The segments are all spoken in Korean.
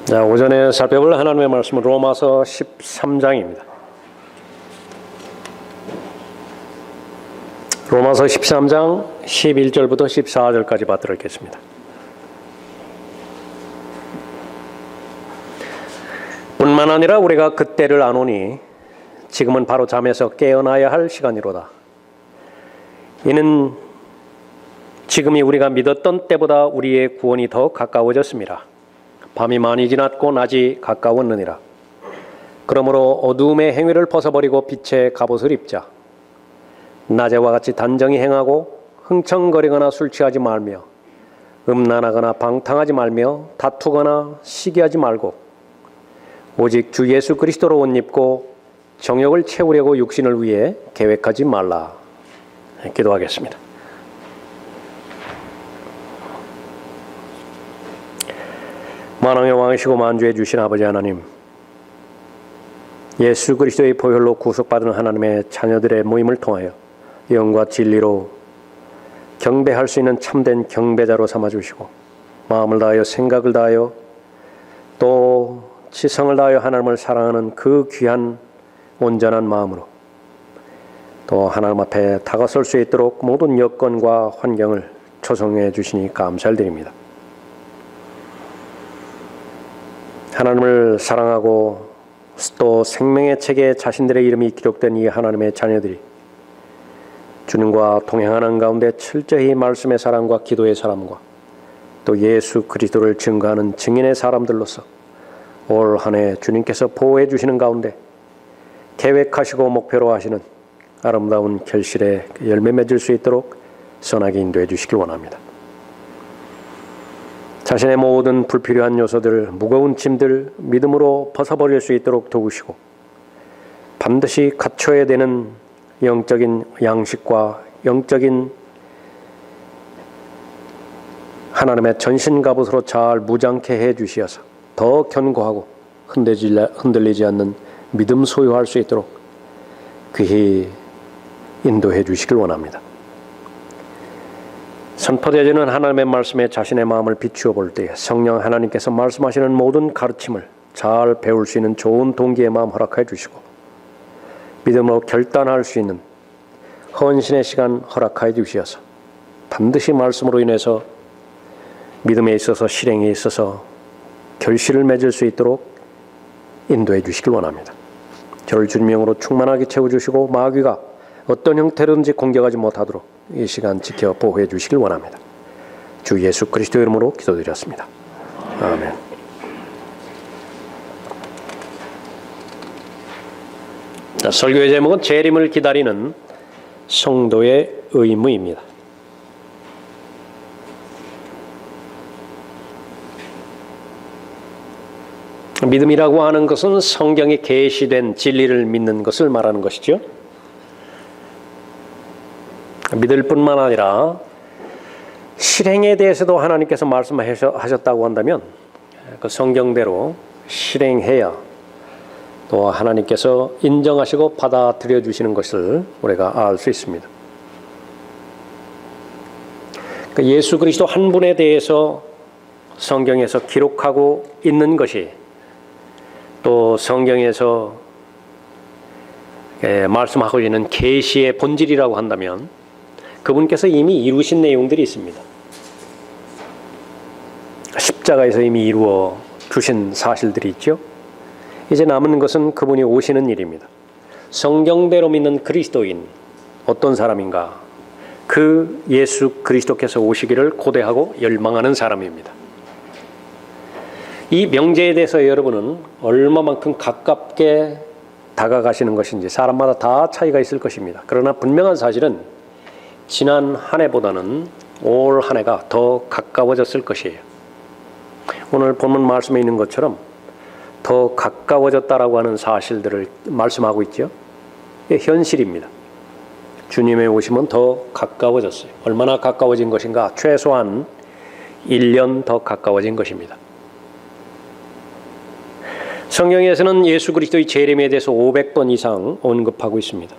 자, 오전에 살펴볼 하나님의 말씀은 로마서 13장입니다. 로마서 13장 11절부터 14절까지 받들어 읽겠습니다. 뿐만 아니라 우리가 그때를 아노니 지금은 바로 잠에서 깨어나야 할 시간이로다. 이는 지금이 우리가 믿었던 때보다 우리의 구원이 더 가까워졌습니다. 밤이 많이 지났고 낮이 가까웠느니라. 그러므로 어두움의 행위를 벗어버리고 빛의 갑옷을 입자. 낮에와 같이 단정히 행하고 흥청거리거나 술 취하지 말며 음란하거나 방탕하지 말며 다투거나 시기하지 말고 오직 주 예수 그리스도로 옷 입고 정욕을 채우려고 육신을 위해 계획하지 말라. 기도하겠습니다. 만왕의 왕이시고 만주해 주신 아버지 하나님, 예수 그리스도의 보혈로 구속받은 하나님의 자녀들의 모임을 통하여 영과 진리로 경배할 수 있는 참된 경배자로 삼아주시고 마음을 다하여 생각을 다하여 또 지성을 다하여 하나님을 사랑하는 그 귀한 온전한 마음으로 또 하나님 앞에 다가설 수 있도록 모든 여건과 환경을 조성해 주시니 감사를 드립니다. 하나님을 사랑하고 또 생명의 책에 자신들의 이름이 기록된 이 하나님의 자녀들이 주님과 동행하는 가운데 철저히 말씀의 사람과 기도의 사람과 또 예수 그리스도를 증거하는 증인의 사람들로서 올 한 해 주님께서 보호해 주시는 가운데 계획하시고 목표로 하시는 아름다운 결실에 열매 맺을 수 있도록 선하게 인도해 주시길 원합니다. 자신의 모든 불필요한 요소들, 무거운 짐들 믿음으로 벗어버릴 수 있도록 도우시고 반드시 갖춰야 되는 영적인 양식과 영적인 하나님의 전신갑옷으로 잘 무장케 해 주시어서 더 견고하고 흔들리지 않는 믿음 소유할 수 있도록 귀히 인도해 주시길 원합니다. 선포되어지는 하나님의 말씀에 자신의 마음을 비추어 볼 때에 성령 하나님께서 말씀하시는 모든 가르침을 잘 배울 수 있는 좋은 동기의 마음 허락해 주시고 믿음으로 결단할 수 있는 헌신의 시간 허락해 주시어서 반드시 말씀으로 인해서 믿음에 있어서 실행에 있어서 결실을 맺을 수 있도록 인도해 주시길 원합니다. 저를 주님의 영으로 충만하게 채워주시고 마귀가 어떤 형태로든지 공격하지 못하도록 이 시간 지켜 보호해 주시길 원합니다. 주 예수 그리스도 이름으로 기도드렸습니다. 아멘. 자, 설교의 제목은 재림을 기다리는 성도의 의무입니다. 믿음이라고 하는 것은 성경에 계시된 진리를 믿는 것을 말하는 것이죠. 믿을 뿐만 아니라 실행에 대해서도 하나님께서 말씀하셨다고 한다면 그 성경대로 실행해야 또 하나님께서 인정하시고 받아들여 주시는 것을 우리가 알 수 있습니다. 그 예수 그리스도 한 분에 대해서 성경에서 기록하고 있는 것이 또 성경에서 말씀하고 있는 계시의 본질이라고 한다면 그분께서 이미 이루신 내용들이 있습니다. 십자가에서 이미 이루어 주신 사실들이 있죠. 이제 남은 것은 그분이 오시는 일입니다. 성경대로 믿는 그리스도인 어떤 사람인가? 그 예수 그리스도께서 오시기를 고대하고 열망하는 사람입니다. 이 명제에 대해서 여러분은 얼마만큼 가깝게 다가가시는 것인지 사람마다 다 차이가 있을 것입니다. 그러나 분명한 사실은 지난 한 해보다는 올 한 해가 더 가까워졌을 것이에요. 오늘 본문 말씀에 있는 것처럼 더 가까워졌다라고 하는 사실들을 말씀하고 있죠. 이게 현실입니다. 주님의 오심은 더 가까워졌어요. 얼마나 가까워진 것인가? 최소한 1년 더 가까워진 것입니다. 성경에서는 예수 그리스도의 재림에 대해서 500번 이상 언급하고 있습니다.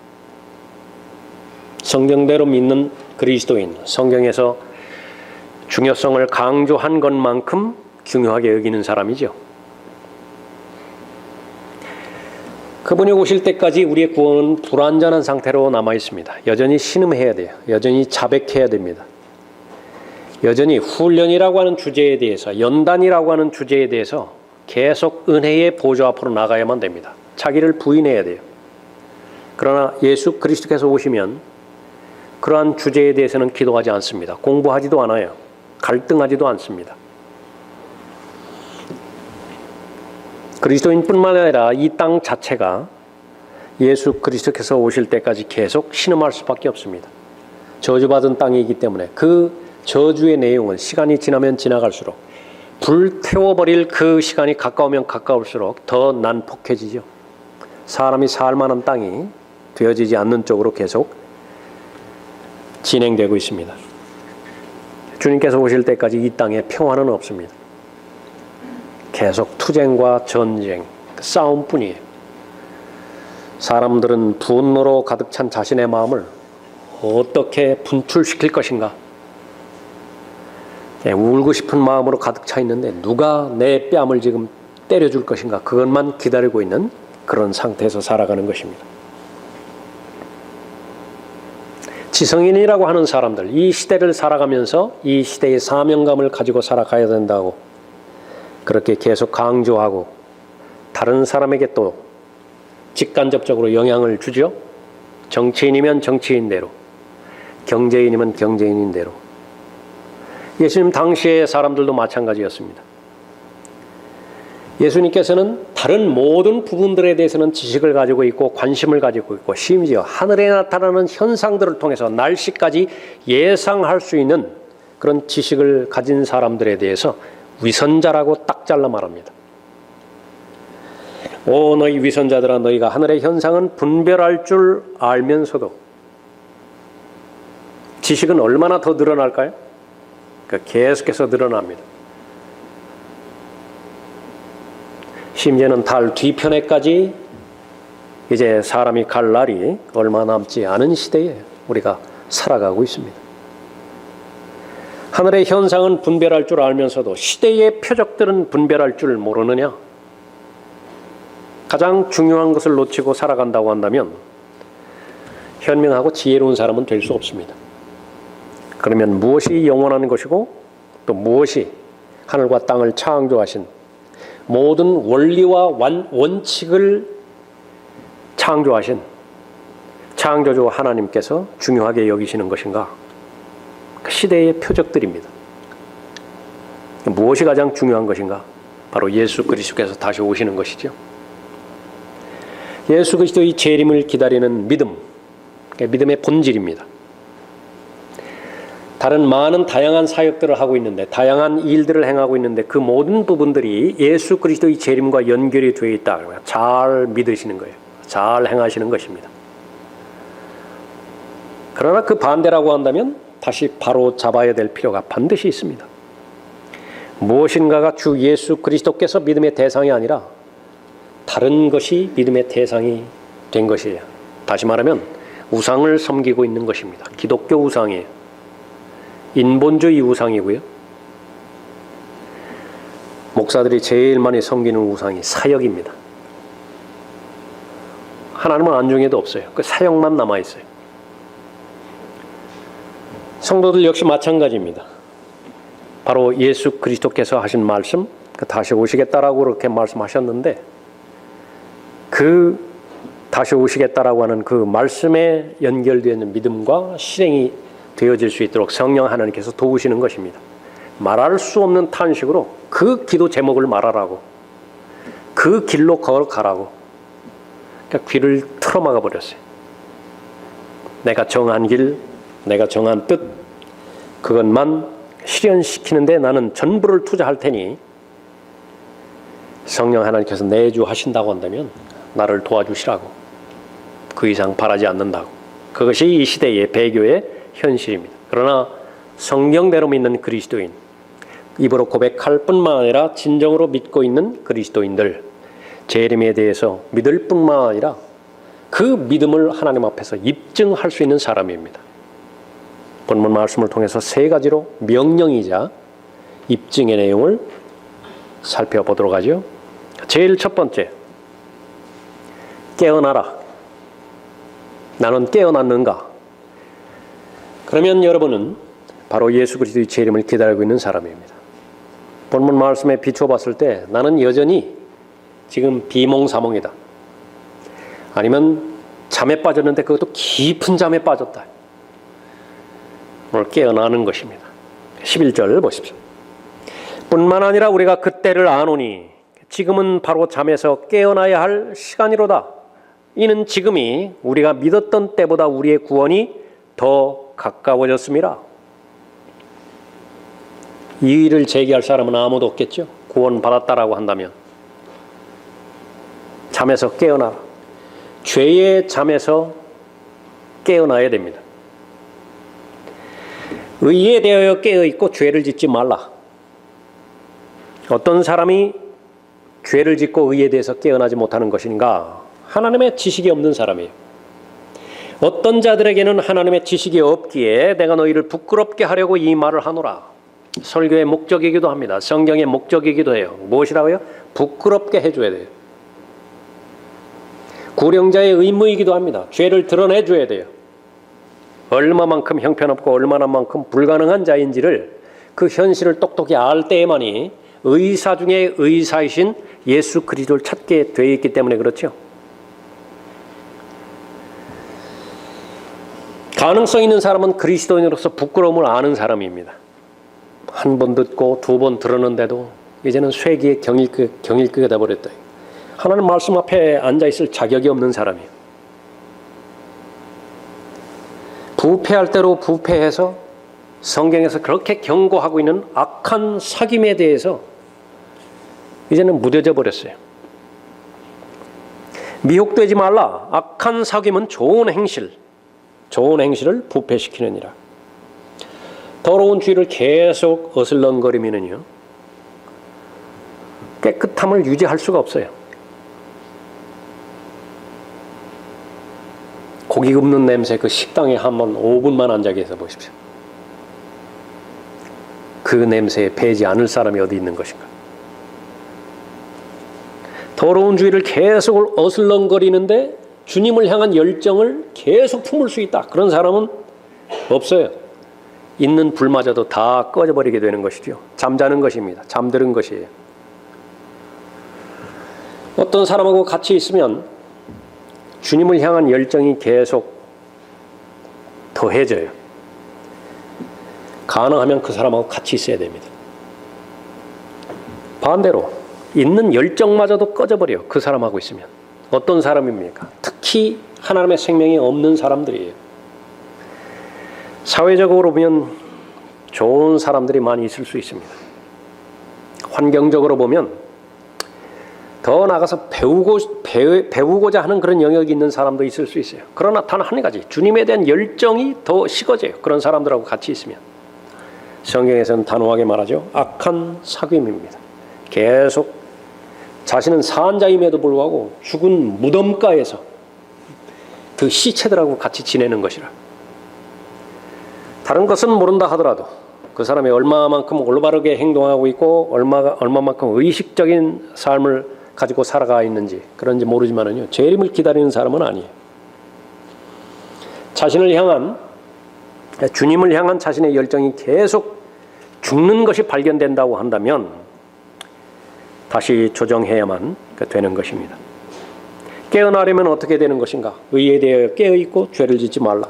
성경대로 믿는 그리스도인, 성경에서 중요성을 강조한 것만큼 중요하게 여기는 사람이죠. 그분이 오실 때까지 우리의 구원은 불완전한 상태로 남아 있습니다. 여전히 신음해야 돼요. 여전히 자백해야 됩니다. 여전히 훈련이라고 하는 주제에 대해서, 연단이라고 하는 주제에 대해서 계속 은혜의 보좌 앞으로 나가야만 됩니다. 자기를 부인해야 돼요. 그러나 예수 그리스도께서 오시면 그러한 주제에 대해서는 기도하지 않습니다. 공부하지도 않아요. 갈등하지도 않습니다. 그리스도인뿐만 아니라 이 땅 자체가 예수 그리스도께서 오실 때까지 계속 신음할 수밖에 없습니다. 저주받은 땅이기 때문에 그 저주의 내용은 시간이 지나면 지나갈수록, 불태워버릴 그 시간이 가까우면 가까울수록 더 난폭해지죠. 사람이 살 만한 땅이 되어지지 않는 쪽으로 계속 진행되고 있습니다. 주님께서 오실 때까지 이 땅에 평화는 없습니다. 계속 투쟁과 전쟁, 싸움뿐이에요. 사람들은 분노로 가득 찬 자신의 마음을 어떻게 분출시킬 것인가? 울고 싶은 마음으로 가득 차 있는데 누가 내 뺨을 지금 때려줄 것인가? 그것만 기다리고 있는 그런 상태에서 살아가는 것입니다. 지성인이라고 하는 사람들, 이 시대를 살아가면서 이 시대의 사명감을 가지고 살아가야 된다고 그렇게 계속 강조하고 다른 사람에게 또 직간접적으로 영향을 주죠. 정치인이면 정치인대로, 경제인이면 경제인인대로. 예수님 당시의 사람들도 마찬가지였습니다. 예수님께서는 다른 모든 부분들에 대해서는 지식을 가지고 있고 관심을 가지고 있고, 심지어 하늘에 나타나는 현상들을 통해서 날씨까지 예상할 수 있는 그런 지식을 가진 사람들에 대해서 위선자라고 딱 잘라 말합니다. 오 너희 위선자들아, 너희가 하늘의 현상은 분별할 줄 알면서도, 지식은 얼마나 더 늘어날까요? 계속해서 늘어납니다. 심지어는 달 뒤편에까지 이제 사람이 갈 날이 얼마 남지 않은 시대에 우리가 살아가고 있습니다. 하늘의 현상은 분별할 줄 알면서도 시대의 표적들은 분별할 줄 모르느냐? 가장 중요한 것을 놓치고 살아간다고 한다면 현명하고 지혜로운 사람은 될 수 없습니다. 그러면 무엇이 영원한 것이고 또 무엇이 하늘과 땅을 창조하신 모든 원리와 원칙을 창조하신 창조주 하나님께서 중요하게 여기시는 것인가? 그 시대의 표적들입니다. 무엇이 가장 중요한 것인가? 바로 예수 그리스도께서 다시 오시는 것이죠. 예수 그리스도의 재림을 기다리는 믿음, 믿음의 본질입니다. 다른 많은 다양한 사역들을 하고 있는데, 다양한 일들을 행하고 있는데 그 모든 부분들이 예수 그리스도의 재림과 연결이 되어 있다. 잘 믿으시는 거예요. 잘 행하시는 것입니다. 그러나 그 반대라고 한다면 다시 바로 잡아야 될 필요가 반드시 있습니다. 무엇인가가 주 예수 그리스도께서 믿음의 대상이 아니라 다른 것이 믿음의 대상이 된 것이에요. 다시 말하면 우상을 섬기고 있는 것입니다. 기독교 우상이에요. 인본주의 우상이고요. 목사들이 제일 많이 섬기는 우상이 사역입니다. 하나님은 안중에도 없어요. 그 사역만 남아있어요. 성도들 역시 마찬가지입니다. 바로 예수 그리스도께서 하신 말씀, 다시 오시겠다라고 그렇게 말씀하셨는데, 그 다시 오시겠다라고 하는 그 말씀에 연결되어 있는 믿음과 실행이 되어질 수 있도록 성령 하나님께서 도우시는 것입니다. 말할 수 없는 탄식으로 그 기도 제목을 말하라고, 그 길로 걸어가라고, 그러니까 귀를 틀어막아 버렸어요. 내가 정한 길, 내가 정한 뜻, 그것만 실현시키는데 나는 전부를 투자할 테니 성령 하나님께서 내주하신다고 한다면 나를 도와주시라고, 그 이상 바라지 않는다고. 그것이 이 시대의 배교의 현실입니다. 그러나 성경대로 믿는 그리스도인, 입으로 고백할 뿐만 아니라 진정으로 믿고 있는 그리스도인들, 재림에 대해서 믿을 뿐만 아니라 그 믿음을 하나님 앞에서 입증할 수 있는 사람입니다. 본문 말씀을 통해서 세 가지로 명령이자 입증의 내용을 살펴보도록 하죠. 제일 첫 번째, 깨어나라. 나는 깨어났는가? 그러면 여러분은 바로 예수 그리스도의 재림을 기다리고 있는 사람입니다. 본문 말씀에 비춰봤을 때 나는 여전히 지금 비몽사몽이다. 아니면 잠에 빠졌는데 그것도 깊은 잠에 빠졌다. 오늘 깨어나는 것입니다. 11절 보십시오. 뿐만 아니라 우리가 그때를 아노니 지금은 바로 잠에서 깨어나야 할 시간이로다. 이는 지금이 우리가 믿었던 때보다 우리의 구원이 더 가까워졌습니다. 이의를 제기할 사람은 아무도 없겠죠. 구원받았다라고 한다면. 잠에서 깨어나라. 죄의 잠에서 깨어나야 됩니다. 의에 대하여 깨어있고 죄를 짓지 말라. 어떤 사람이 죄를 짓고 의에 대해서 깨어나지 못하는 것인가? 하나님의 지식이 없는 사람이에요. 어떤 자들에게는 하나님의 지식이 없기에 내가 너희를 부끄럽게 하려고 이 말을 하노라. 설교의 목적이기도 합니다. 성경의 목적이기도 해요. 무엇이라고요? 부끄럽게 해줘야 돼요. 구령자의 의무이기도 합니다. 죄를 드러내줘야 돼요. 얼마만큼 형편없고 얼마나만큼 불가능한 자인지를 그 현실을 똑똑히 알 때에만이 의사 중에 의사이신 예수 그리스도를 찾게 되어 있기 때문에 그렇죠. 가능성 있는 사람은 그리스도인으로서 부끄러움을 아는 사람입니다. 한 번 듣고 두 번 들었는데도 이제는 쇠기에 경일끄게 돼버렸다. 하나님 말씀 앞에 앉아있을 자격이 없는 사람이에요. 부패할 대로 부패해서 성경에서 그렇게 경고하고 있는 악한 사귐에 대해서 이제는 무뎌져 버렸어요. 미혹되지 말라. 악한 사귐은 좋은 행실을 부패시키느니라. 더러운 죄를 계속 어슬렁거리면은요, 깨끗함을 유지할 수가 없어요. 고기 굽는 냄새 그 식당에 한번 5분만 앉아 계셔 보십시오. 그 냄새에 배지 않을 사람이 어디 있는 것인가? 더러운 주의를 계속 어슬렁거리는데 주님을 향한 열정을 계속 품을 수 있다. 그런 사람은 없어요. 있는 불마저도 다 꺼져버리게 되는 것이죠. 잠자는 것입니다. 잠드는 것이에요. 어떤 사람하고 같이 있으면 주님을 향한 열정이 계속 더해져요. 가능하면 그 사람하고 같이 있어야 됩니다. 반대로 있는 열정마저도 꺼져버려요. 그 사람하고 있으면. 어떤 사람입니까? 특히 하나님의 생명이 없는 사람들이에요. 사회적으로 보면 좋은 사람들이 많이 있을 수 있습니다. 환경적으로 보면 더 나아가서 배우고자 하는 그런 영역이 있는 사람도 있을 수 있어요. 그러나 단 한 가지, 주님에 대한 열정이 더 식어져요. 그런 사람들하고 같이 있으면. 성경에서는 단호하게 말하죠. 악한 사귐입니다. 계속 자신은 사한 자임에도 불구하고 죽은 무덤가에서 그 시체들하고 같이 지내는 것이라. 다른 것은 모른다 하더라도 그 사람이 얼마만큼 올바르게 행동하고 있고 얼마만큼 의식적인 삶을 가지고 살아가 있는지 그런지 모르지만은요, 재림을 기다리는 사람은 아니에요. 주님을 향한 자신의 열정이 계속 죽는 것이 발견된다고 한다면 다시 조정해야만 되는 것입니다. 깨어나려면 어떻게 되는 것인가? 의에 대해 깨어있고 죄를 짓지 말라.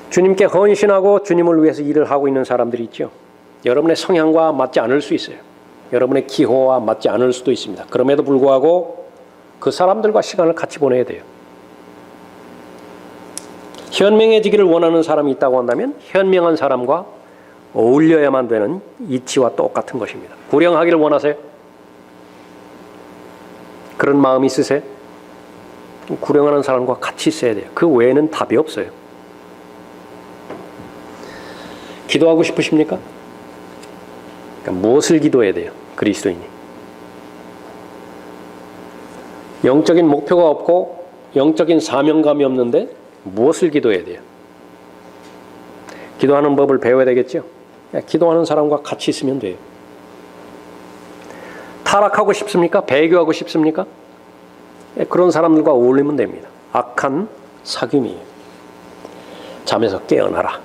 주님께 헌신하고 주님을 위해서 일을 하고 있는 사람들이 있죠. 여러분의 성향과 맞지 않을 수 있어요. 여러분의 기호와 맞지 않을 수도 있습니다. 그럼에도 불구하고 그 사람들과 시간을 같이 보내야 돼요. 현명해지기를 원하는 사람이 있다고 한다면 현명한 사람과 어울려야만 되는 이치와 똑같은 것입니다. 구령하기를 원하세요? 그런 마음이 있으세요? 구령하는 사람과 같이 있어야 돼요. 그 외에는 답이 없어요. 기도하고 싶으십니까? 그러니까 무엇을 기도해야 돼요? 그리스도인이. 영적인 목표가 없고 영적인 사명감이 없는데 무엇을 기도해야 돼요? 기도하는 법을 배워야 되겠죠? 기도하는 사람과 같이 있으면 돼요. 타락하고 싶습니까? 배교하고 싶습니까? 그런 사람들과 어울리면 됩니다. 악한 사귐이에요. 잠에서 깨어나라.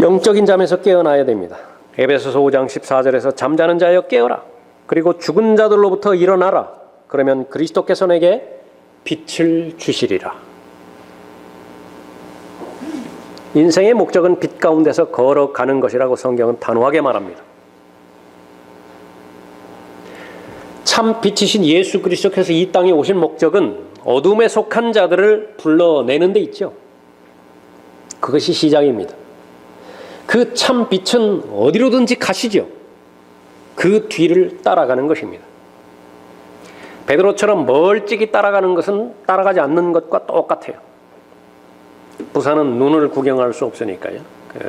영적인 잠에서 깨어나야 됩니다. 에베소서 5장 14절에서 잠자는 자여 깨어라. 그리고 죽은 자들로부터 일어나라. 그러면 그리스도께서 내게 빛을 주시리라. 인생의 목적은 빛 가운데서 걸어가는 것이라고 성경은 단호하게 말합니다. 참 빛이신 예수 그리스도께서 이 땅에 오신 목적은 어둠에 속한 자들을 불러내는 데 있죠. 그것이 시작입니다. 그 참 빛은 어디로든지 가시죠. 그 뒤를 따라가는 것입니다. 베드로처럼 멀찍이 따라가는 것은 따라가지 않는 것과 똑같아요. 부산은 눈을 구경할 수 없으니까요.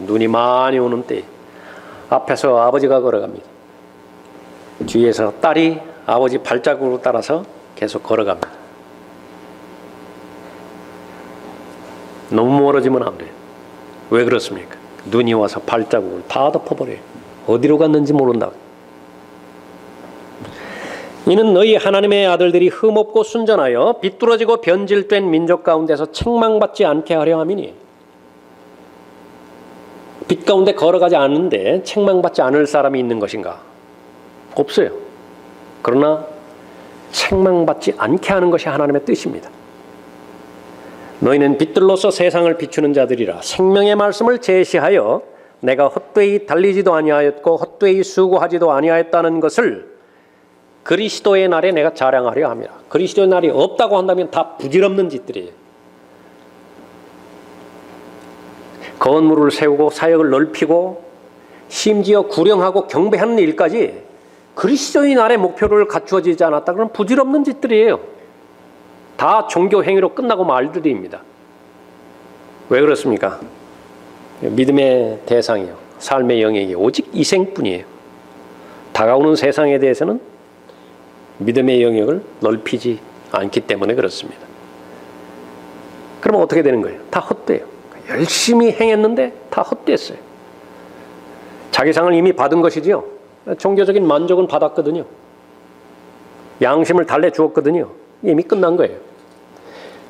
눈이 많이 오는 때 앞에서 아버지가 걸어갑니다. 뒤에서 딸이 아버지 발자국으로 따라서 계속 걸어갑니다. 너무 멀어지면 안 돼요. 왜 그렇습니까? 눈이 와서 발자국을 다 덮어버려요. 어디로 갔는지 모른다고. 이는 너희 하나님의 아들들이 흠없고 순전하여 비뚤어지고 변질된 민족 가운데서 책망받지 않게 하려 함이니. 빛 가운데 걸어가지 않는데 책망받지 않을 사람이 있는 것인가? 없어요. 그러나 책망받지 않게 하는 것이 하나님의 뜻입니다. 너희는 빛들로서 세상을 비추는 자들이라. 생명의 말씀을 제시하여 내가 헛되이 달리지도 아니하였고 헛되이 수고하지도 아니하였다는 것을 그리스도의 날에 내가 자랑하려 합니다. 그리스도의 날이 없다고 한다면 다 부질없는 짓들이에요. 건물을 세우고 사역을 넓히고 심지어 구령하고 경배하는 일까지 그리스도의 날의 목표를 갖추어지지 않았다 그러면 부질없는 짓들이에요. 다 종교 행위로 끝나고 말들입니다. 왜 그렇습니까? 믿음의 대상이요, 삶의 영역이 오직 이생뿐이에요. 다가오는 세상에 대해서는 믿음의 영역을 넓히지 않기 때문에 그렇습니다. 그러면 어떻게 되는 거예요? 다 헛돼요. 열심히 행했는데 다 헛됐어요. 자기 상을 이미 받은 것이지요. 종교적인 만족은 받았거든요. 양심을 달래주었거든요. 이미 끝난 거예요.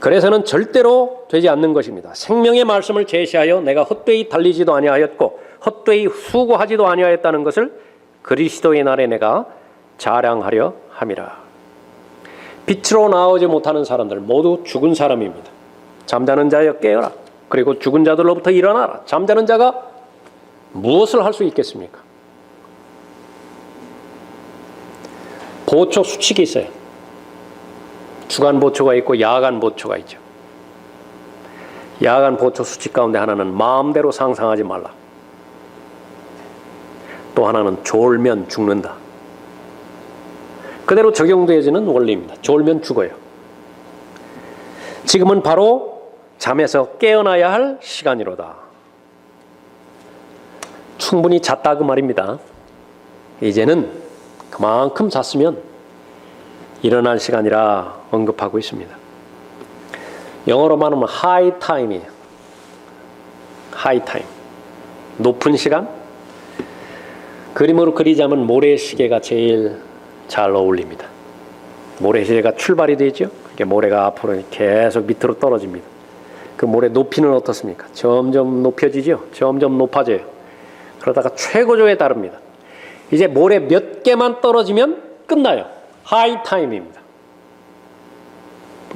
그래서는 절대로 되지 않는 것입니다. 생명의 말씀을 제시하여 내가 헛되이 달리지도 아니하였고 헛되이 수고하지도 아니하였다는 것을 그리스도의 날에 내가 자랑하려 함이라. 빛으로 나오지 못하는 사람들 모두 죽은 사람입니다. 잠자는 자여 깨어라. 그리고 죽은 자들로부터 일어나라. 잠자는 자가 무엇을 할 수 있겠습니까? 보초 수칙이 있어요. 주간 보초가 있고 야간 보초가 있죠. 야간 보초 수칙 가운데 하나는 마음대로 상상하지 말라. 또 하나는 졸면 죽는다. 그대로 적용되어지는 원리입니다. 졸면 죽어요. 지금은 바로 잠에서 깨어나야 할 시간이로다. 충분히 잤다 그 말입니다. 이제는 그만큼 잤으면 일어날 시간이라 언급하고 있습니다. 영어로 말하면 하이 타임이에요. 하이 타임. 높은 시간? 그림으로 그리자면 모래시계가 제일 잘 어울립니다. 모래시계가 출발이 되죠. 이렇게 모래가 앞으로 계속 밑으로 떨어집니다. 그 모래 높이는 어떻습니까? 점점 높여지죠. 점점 높아져요. 그러다가 최고조에 다릅니다. 이제 모래 몇 개만 떨어지면 끝나요. 하이 타임입니다.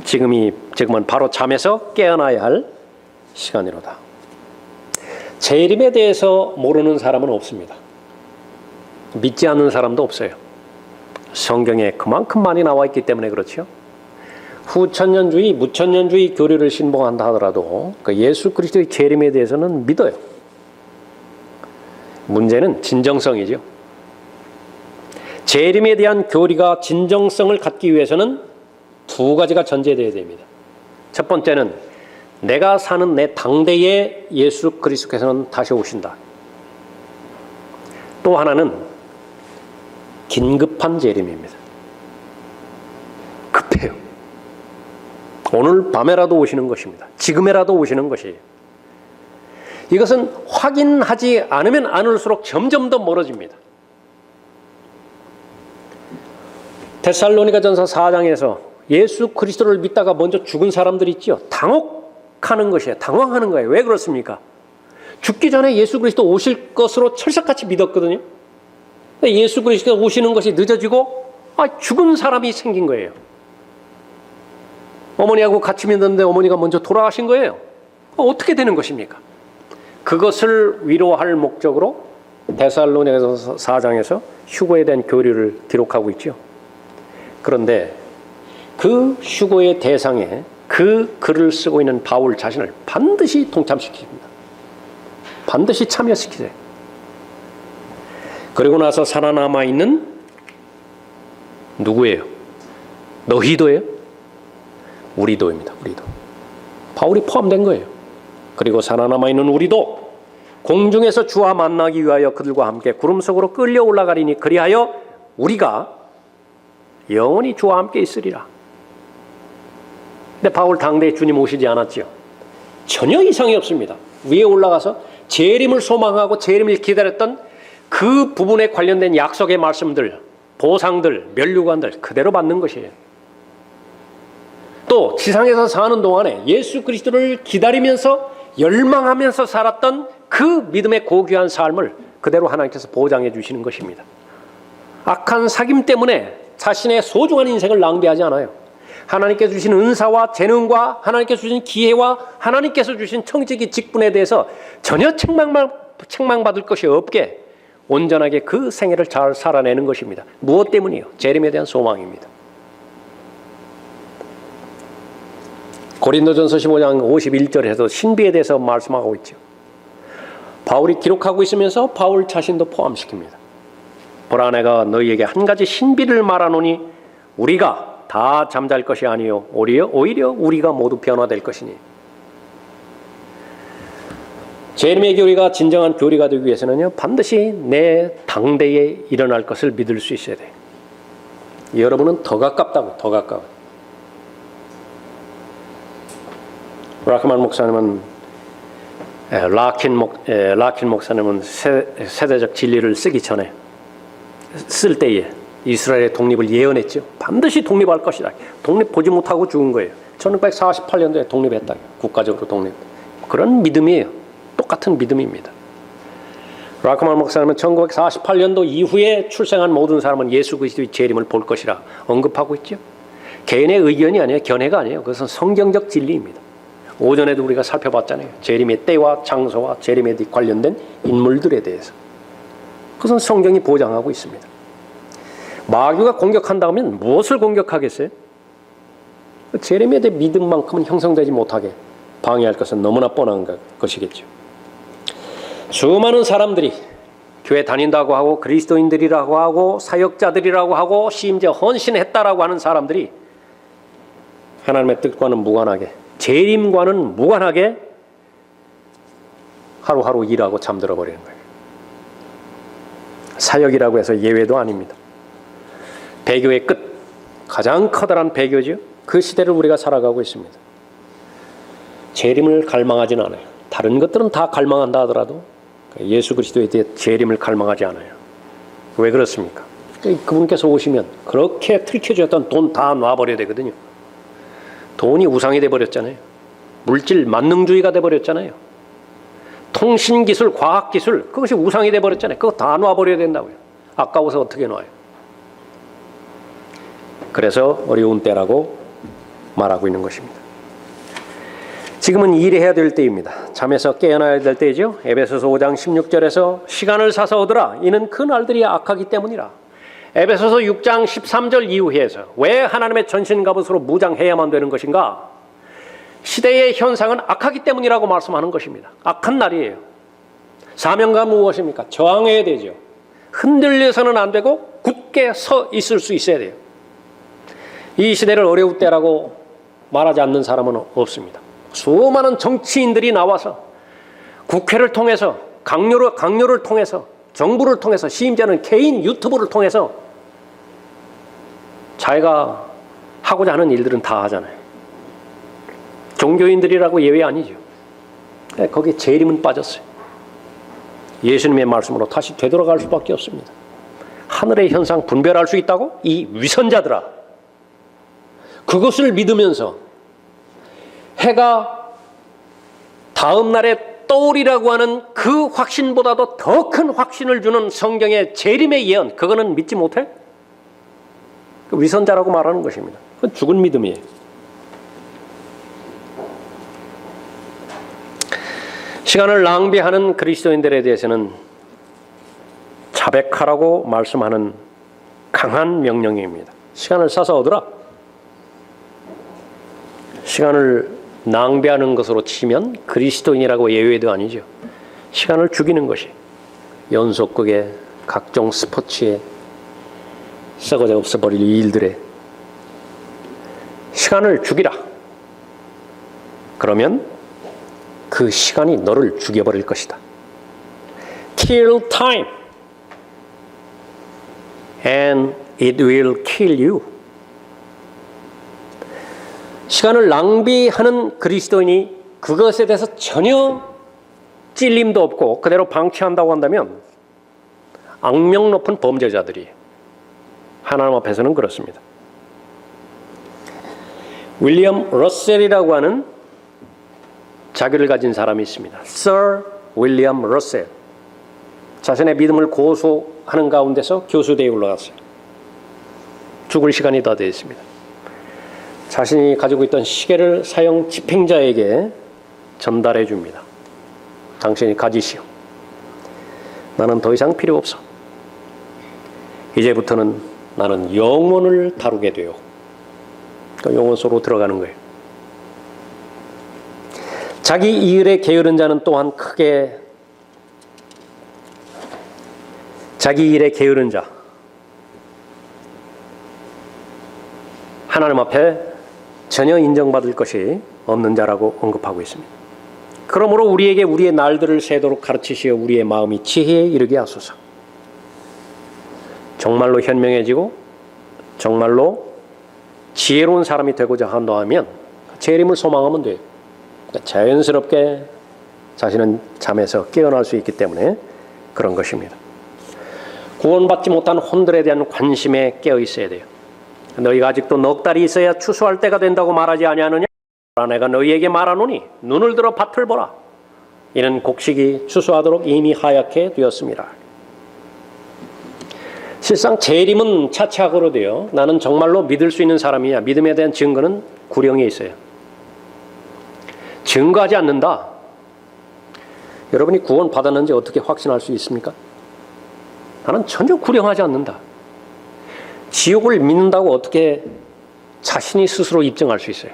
지금은 바로 잠에서 깨어나야 할 시간이로다. 재림에 대해서 모르는 사람은 없습니다. 믿지 않는 사람도 없어요. 성경에 그만큼 많이 나와 있기 때문에 그렇죠. 후천년주의, 무천년주의 교리를 신봉한다 하더라도 그 예수 그리스도의 재림에 대해서는 믿어요. 문제는 진정성이죠. 재림에 대한 교리가 진정성을 갖기 위해서는 두 가지가 전제되어야 됩니다. 첫 번째는 내가 사는 내 당대에 예수 그리스도께서는 다시 오신다. 또 하나는 긴급한 재림입니다. 급해요. 오늘 밤에라도 오시는 것입니다. 지금에라도 오시는 것이에요. 이것은 확인하지 않으면 않을수록 점점 더 멀어집니다. 데살로니가전서 4장에서 예수 그리스도를 믿다가 먼저 죽은 사람들이 있지요. 당혹하는 것이에요. 당황하는 거예요. 왜 그렇습니까? 죽기 전에 예수 그리스도 오실 것으로 철석같이 믿었거든요. 예수 그리스도 오시는 것이 늦어지고 죽은 사람이 생긴 거예요. 어머니하고 같이 믿었는데 어머니가 먼저 돌아가신 거예요. 어떻게 되는 것입니까? 그것을 위로할 목적으로 데살로니가전서 4장에서 휴거에 대한 교리를 기록하고 있죠. 그런데 그 휴거의 대상에 그 글을 쓰고 있는 바울 자신을 반드시 동참시킵니다. 반드시 참여시키세요. 그리고 나서 살아남아 있는 누구예요? 너희도예요? 우리도입니다. 우리도. 바울이 포함된 거예요. 그리고 살아남아 있는 우리도 공중에서 주와 만나기 위하여 그들과 함께 구름 속으로 끌려 올라가리니 그리하여 우리가 영원히 주와 함께 있으리라. 근데 바울 당대에 주님 오시지 않았지요. 전혀 이상이 없습니다. 위에 올라가서 재림을 소망하고 재림을 기다렸던 그 부분에 관련된 약속의 말씀들, 보상들, 면류관들 그대로 받는 것이에요. 또 지상에서 사는 동안에 예수 그리스도를 기다리면서 열망하면서 살았던 그 믿음의 고귀한 삶을 그대로 하나님께서 보장해 주시는 것입니다. 악한 사귐 때문에 자신의 소중한 인생을 낭비하지 않아요. 하나님께서 주신 은사와 재능과 하나님께서 주신 기회와 하나님께서 주신 청지기 직분에 대해서 전혀 책망받을 것이 없게 온전하게 그 생애를 잘 살아내는 것입니다. 무엇 때문이요? 재림에 대한 소망입니다. 고린도전서 15장 51절에서 신비에 대해서 말씀하고 있죠. 바울이 기록하고 있으면서 바울 자신도 포함시킵니다. 보라 내가 너희에게 한 가지 신비를 말하노니 우리가 다 잠잘 것이 아니요 오히려 우리가 모두 변화될 것이니. 재림의 교리가 진정한 교리가 되기 위해서는요 반드시 내 당대에 일어날 것을 믿을 수 있어야 돼요. 여러분은 더 가깝다고. 더 가까워. 라크만 목사님은 라킨 목사님은 세대적 진리를 쓰기 전에 쓸 때에 이스라엘의 독립을 예언했죠. 반드시 독립할 것이다. 독립 보지 못하고 죽은 거예요. 1948년도에 독립했다. 국가적으로 독립. 그런 믿음이에요. 똑같은 믿음입니다. 라크만 목사님은 1948년도 이후에 출생한 모든 사람은 예수 그리스도의 재림을 볼 것이라 언급하고 있죠. 개인의 의견이 아니에요. 견해가 아니에요. 그것은 성경적 진리입니다. 오전에도 우리가 살펴봤잖아요. 재림의 때와 장소와 재림에 관련된 인물들에 대해서. 그것은 성경이 보장하고 있습니다. 마귀가 공격한다면 무엇을 공격하겠어요? 재림에 대해 믿음만큼은 형성되지 못하게 방해할 것은 너무나 뻔한 것이겠죠. 수많은 사람들이 교회 다닌다고 하고 그리스도인들이라고 하고 사역자들이라고 하고 심지어 헌신했다라고 하는 사람들이 하나님의 뜻과는 무관하게 재림과는 무관하게 하루하루 일하고 잠들어 버리는 거예요. 사역이라고 해서 예외도 아닙니다. 배교의 끝, 가장 커다란 배교죠. 그 시대를 우리가 살아가고 있습니다. 재림을 갈망하진 않아요. 다른 것들은 다 갈망한다 하더라도 예수 그리스도에 대해 재림을 갈망하지 않아요. 왜 그렇습니까? 그분께서 오시면 그렇게 틀켜졌던 돈 다 놔버려야 되거든요. 돈이 우상이 돼버렸잖아요. 물질 만능주의가 돼버렸잖아요. 통신기술, 과학기술 그것이 우상이 돼버렸잖아요. 그거 다 놔버려야 된다고요. 아까워서 어떻게 놔요? 그래서 어려운 때라고 말하고 있는 것입니다. 지금은 일해야 될 때입니다. 잠에서 깨어나야 될 때죠. 에베소서 5장 16절에서 시간을 사서 얻으라. 이는 그 날들이 악하기 때문이라. 에베소서 6장 13절 이후에서 왜 하나님의 전신갑옷으로 무장해야만 되는 것인가? 시대의 현상은 악하기 때문이라고 말씀하는 것입니다. 악한 날이에요. 사명감은 무엇입니까? 저항해야 되죠. 흔들려서는 안 되고 굳게 서 있을 수 있어야 돼요. 이 시대를 어려울 때라고 말하지 않는 사람은 없습니다. 수많은 정치인들이 나와서 국회를 통해서 강요를 통해서 정부를 통해서 심지어는 개인 유튜브를 통해서 자기가 하고자 하는 일들은 다 하잖아요. 종교인들이라고 예외 아니죠. 거기에 재림은 빠졌어요. 예수님의 말씀으로 다시 되돌아갈 수밖에 없습니다. 하늘의 현상 분별할 수 있다고? 이 위선자들아. 그것을 믿으면서 해가 다음 날에 떠오리라고 하는 그 확신보다도 더 큰 확신을 주는 성경의 재림의 예언, 그거는 믿지 못해? 그 위선자라고 말하는 것입니다. 그건 죽은 믿음이에요. 시간을 낭비하는 그리스도인들에 대해서는 자백하라고 말씀하는 강한 명령입니다. 시간을 싸서 얻으라. 시간을 낭비하는 것으로 치면 그리스도인이라고 예외도 아니죠. 시간을 죽이는 것이 연속극에 각종 스포츠에 썩어져 없어버릴 일들에 시간을 죽이라. 그러면 그 시간이 너를 죽여버릴 것이다. Kill time and it will kill you. 시간을 낭비하는 그리스도인이 그것에 대해서 전혀 찔림도 없고 그대로 방치한다고 한다면 악명 높은 범죄자들이 하나님 앞에서는 그렇습니다. 윌리엄 러셀이라고 하는 자기를 가진 사람이 있습니다. Sir 윌리엄 러셀. 자신의 믿음을 고수하는 가운데서 교수대에 올라갔어요. 죽을 시간이 다 되어 있습니다. 자신이 가지고 있던 시계를 사형 집행자에게 전달해 줍니다. 당신이 가지시오. 나는 더 이상 필요 없어. 이제부터는 나는 영혼을 다루게 돼요. 영혼 속으로 들어가는 거예요. 자기 일에 게으른 자는 또한 크게 자기 일에 게으른 자 하나님 앞에 전혀 인정받을 것이 없는 자라고 언급하고 있습니다. 그러므로 우리에게 우리의 날들을 세도록 가르치시어 우리의 마음이 지혜에 이르게 하소서. 정말로 현명해지고 정말로 지혜로운 사람이 되고자 한다면 재림을 소망하면 돼요. 그러니까 자연스럽게 자신은 잠에서 깨어날 수 있기 때문에 그런 것입니다. 구원받지 못한 혼들에 대한 관심에 깨어 있어야 돼요. 너희가 아직도 넉 달이 있어야 추수할 때가 된다고 말하지 아니하느냐? 내가 너희에게 말하노니 눈을 들어 밭을 보라. 이는 곡식이 추수하도록 이미 하얗게 되었습니다. 실상 재림은 차치하고로 돼요. 나는 정말로 믿을 수 있는 사람이야. 믿음에 대한 증거는 구령에 있어요. 증거하지 않는다. 여러분이 구원 받았는지 어떻게 확신할 수 있습니까? 나는 전혀 구령하지 않는다. 지옥을 믿는다고 어떻게 자신이 스스로 입증할 수 있어요?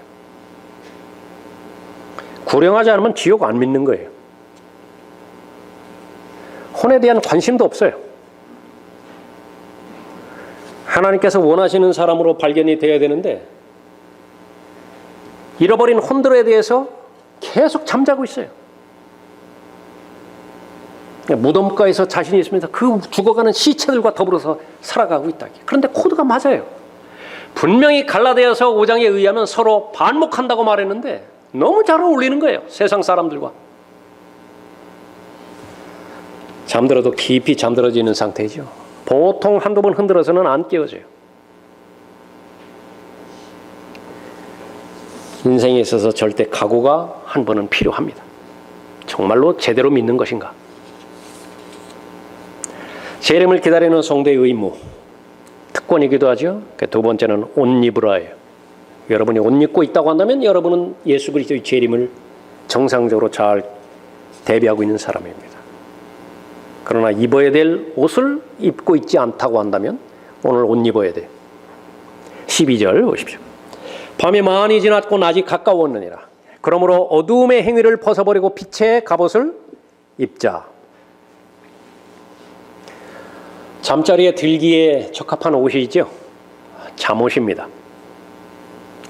구령하지 않으면 지옥 안 믿는 거예요. 혼에 대한 관심도 없어요. 하나님께서 원하시는 사람으로 발견이 되어야 되는데 잃어버린 혼들에 대해서 계속 잠자고 있어요. 무덤가에서 자신이 있으면서 그 죽어가는 시체들과 더불어서 살아가고 있다. 그런데 코드가 맞아요. 분명히 갈라디아서 5장에 의하면 서로 반목한다고 말했는데 너무 잘 어울리는 거예요. 세상 사람들과. 잠들어도 깊이 잠들어지는 상태죠. 보통 한두 번 흔들어서는 안 깨어져요. 인생에 있어서 절대 각오가 한 번은 필요합니다. 정말로 제대로 믿는 것인가? 재림을 기다리는 성도의 의무, 특권이기도 하죠. 두 번째는 옷 입으라예요. 여러분이 옷 입고 있다고 한다면 여러분은 예수 그리스도의 재림을 정상적으로 잘 대비하고 있는 사람입니다. 그러나 입어야 될 옷을 입고 있지 않다고 한다면 오늘 옷 입어야 돼요. 12절 보십시오. 밤이 많이 지났고 낮이 가까웠느니라. 그러므로 어두움의 행위를 벗어버리고 빛의 갑옷을 입자. 잠자리에 들기에 적합한 옷이죠. 잠옷입니다.